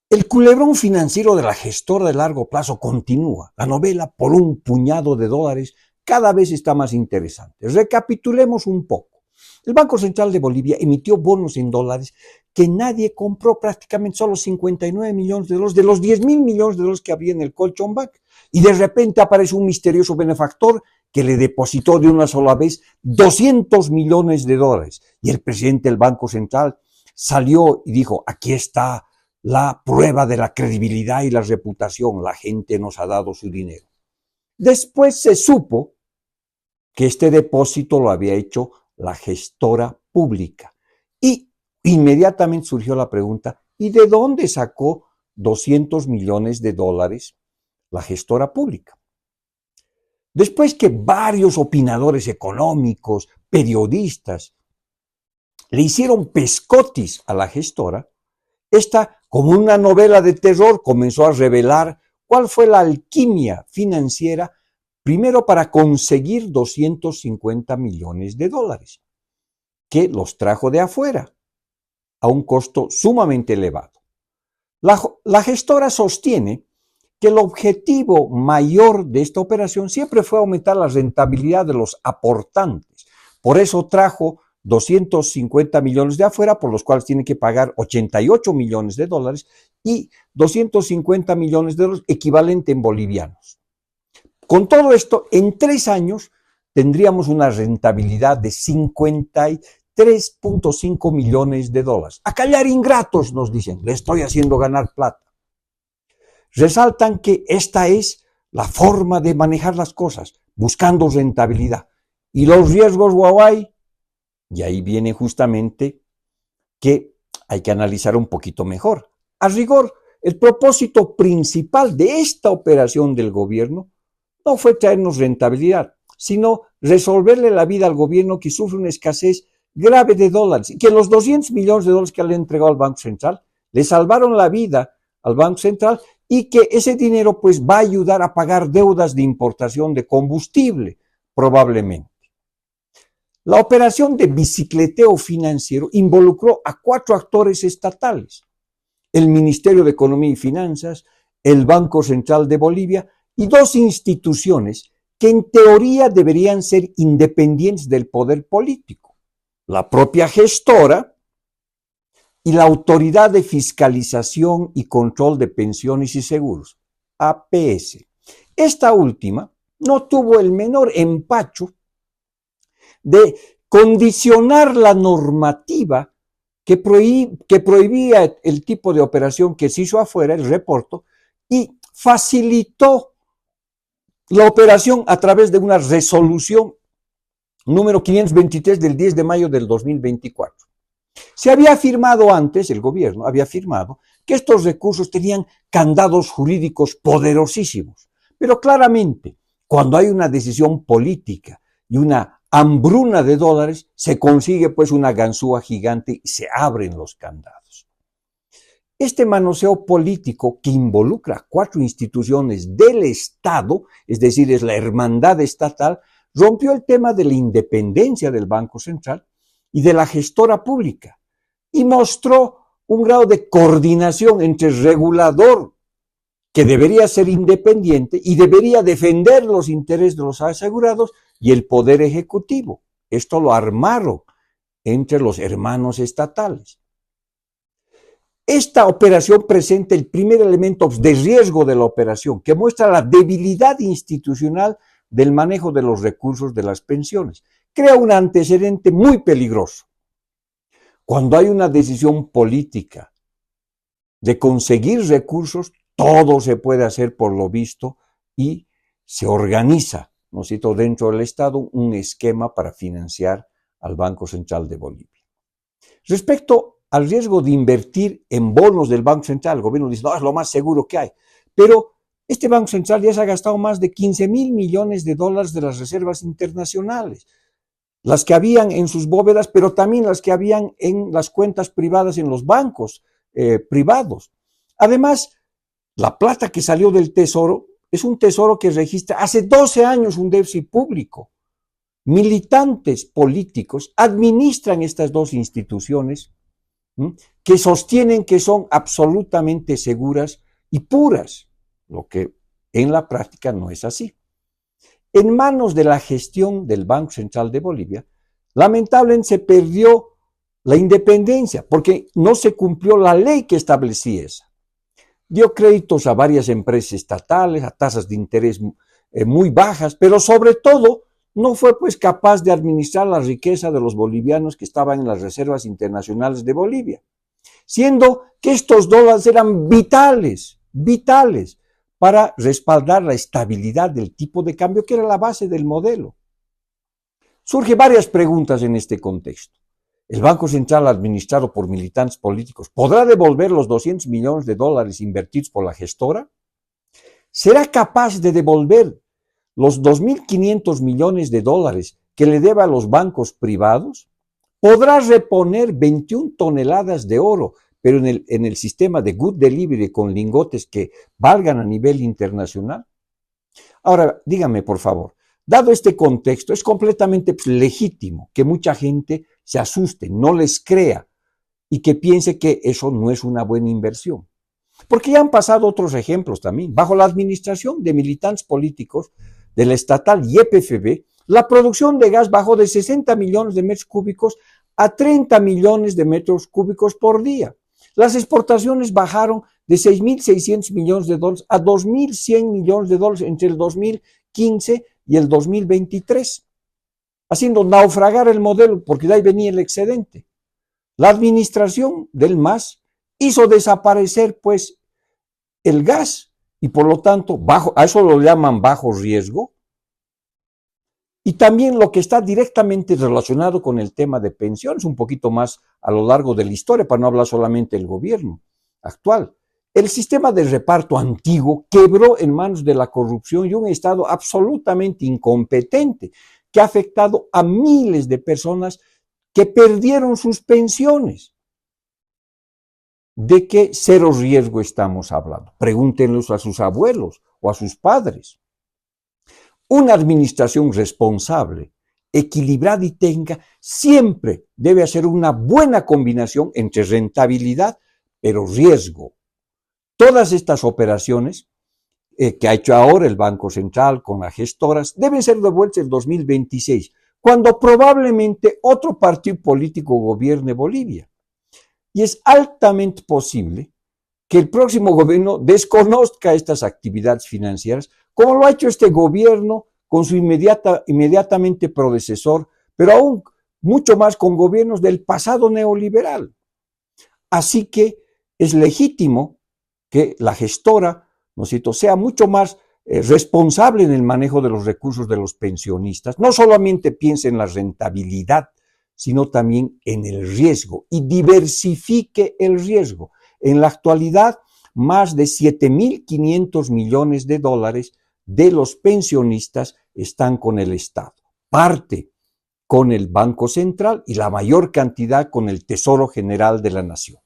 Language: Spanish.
El culebrón financiero de la gestora de largo plazo continúa. La novela, por un puñado de dólares, cada vez está más interesante. Recapitulemos un poco. El Banco Central de Bolivia emitió bonos en dólares que nadie compró, prácticamente solo 59 millones de dólares, de los 10 mil millones de dólares que había en el colchón bank. Y de repente aparece un misterioso benefactor que le depositó de una sola vez 200 millones de dólares. Y el presidente del Banco Central salió y dijo, aquí está la prueba de la credibilidad y la reputación. La gente nos ha dado su dinero. Después se supo que este depósito lo había hecho la gestora pública. Y inmediatamente surgió la pregunta, ¿y de dónde sacó 200 millones de dólares la gestora pública? Después que varios opinadores económicos, periodistas, le hicieron pescotis a la gestora, esta, como una novela de terror, comenzó a revelar cuál fue la alquimia financiera, primero para conseguir 250 millones de dólares, que los trajo de afuera, a un costo sumamente elevado. La gestora sostiene que el objetivo mayor de esta operación siempre fue aumentar la rentabilidad de los aportantes. Por eso trajo 250 millones de afuera, por los cuales tiene que pagar 88 millones de dólares y 250 millones de dólares equivalente en bolivianos. Con todo esto, en 3 años tendríamos una rentabilidad de 53.5 millones de dólares. A callar ingratos, nos dicen, le estoy haciendo ganar plata. Resaltan que esta es la forma de manejar las cosas, buscando rentabilidad. Y los riesgos, Huawei, y ahí viene justamente que hay que analizar un poquito mejor. A rigor, el propósito principal de esta operación del gobierno no fue traernos rentabilidad, sino resolverle la vida al gobierno que sufre una escasez grave de dólares, y que los 200 millones de dólares que le entregó al Banco Central le salvaron la vida al Banco Central y que ese dinero pues va a ayudar a pagar deudas de importación de combustible, probablemente. La operación de bicicleteo financiero involucró a 4 actores estatales: el Ministerio de Economía y Finanzas, el Banco Central de Bolivia y 2 instituciones que en teoría deberían ser independientes del poder político: la propia gestora y la Autoridad de Fiscalización y Control de Pensiones y Seguros, APS. Esta última no tuvo el menor empacho de condicionar la normativa que prohibía el tipo de operación que se hizo afuera, el reporto, y facilitó la operación a través de una resolución número 523 del 10 de mayo del 2024. Se había afirmado antes, el gobierno había afirmado, que estos recursos tenían candados jurídicos poderosísimos, pero claramente, cuando hay una decisión política y una hambruna de dólares, se consigue pues una ganzúa gigante y se abren los candados. Este manoseo político que involucra a 4 instituciones del Estado, es decir, es la hermandad estatal, rompió el tema de la independencia del Banco Central y de la gestora pública y mostró un grado de coordinación entre el regulador, que debería ser independiente y debería defender los intereses de los asegurados, y el poder ejecutivo. Esto lo armaron entre los hermanos estatales. Esta operación presenta el primer elemento de riesgo de la operación, que muestra la debilidad institucional del manejo de los recursos de las pensiones. Crea un antecedente muy peligroso. Cuando hay una decisión política de conseguir recursos, todo se puede hacer por lo visto y se organiza, ¿no es cierto?, dentro del Estado un esquema para financiar al Banco Central de Bolivia. Respecto al riesgo de invertir en bonos del Banco Central, el gobierno dice, no, es lo más seguro que hay, pero este Banco Central ya se ha gastado más de 15.000 millones de dólares de las reservas internacionales, las que habían en sus bóvedas, pero también las que habían en las cuentas privadas en los bancos privados. Además, la plata que salió del Tesoro es un tesoro que registra hace 12 años un déficit público. Militantes políticos administran estas 2 instituciones que sostienen que son absolutamente seguras y puras, lo que en la práctica no es así. En manos de la gestión del Banco Central de Bolivia, lamentablemente se perdió la independencia porque no se cumplió la ley que establecía esa. Dio créditos a varias empresas estatales a tasas de interés muy bajas, pero sobre todo no fue pues capaz de administrar la riqueza de los bolivianos que estaban en las reservas internacionales de Bolivia, siendo que estos dólares eran vitales para respaldar la estabilidad del tipo de cambio que era la base del modelo. Surgen varias preguntas en este contexto. ¿El Banco Central, administrado por militantes políticos, podrá devolver los 200 millones de dólares invertidos por la gestora? ¿Será capaz de devolver los 2.500 millones de dólares que le debe a los bancos privados? ¿Podrá reponer 21 toneladas de oro, pero en el sistema de good delivery con lingotes que valgan a nivel internacional? Ahora, dígame por favor, dado este contexto, es completamente legítimo que mucha gente se asuste, no les crea y que piense que eso no es una buena inversión. Porque ya han pasado otros ejemplos también. Bajo la administración de militantes políticos de la estatal YPFB, la producción de gas bajó de 60 millones de metros cúbicos a 30 millones de metros cúbicos por día. Las exportaciones bajaron de 6.600 millones de dólares a 2.100 millones de dólares entre el 2015 y el 2023, haciendo naufragar el modelo, porque de ahí venía el excedente. La administración del MAS hizo desaparecer, pues, el gas, y por lo tanto, a eso lo llaman bajo riesgo, y también lo que está directamente relacionado con el tema de pensiones, un poquito más a lo largo de la historia, para no hablar solamente del gobierno actual. El sistema de reparto antiguo quebró en manos de la corrupción y un Estado absolutamente incompetente que ha afectado a miles de personas que perdieron sus pensiones. ¿De qué cero riesgo estamos hablando? Pregúntenlos a sus abuelos o a sus padres. Una administración responsable, equilibrada y técnica siempre debe hacer una buena combinación entre rentabilidad, pero riesgo. Todas estas operaciones que ha hecho ahora el Banco Central con las gestoras deben ser devueltas en 2026, cuando probablemente otro partido político gobierne Bolivia. Y es altamente posible que el próximo gobierno desconozca estas actividades financieras, como lo ha hecho este gobierno con su inmediatamente predecesor, pero aún mucho más con gobiernos del pasado neoliberal. Así que es legítimo que la gestora, ¿no es cierto?, sea mucho más responsable en el manejo de los recursos de los pensionistas, no solamente piense en la rentabilidad, sino también en el riesgo y diversifique el riesgo. En la actualidad, más de 7.500 millones de dólares de los pensionistas están con el Estado, parte con el Banco Central y la mayor cantidad con el Tesoro General de la Nación.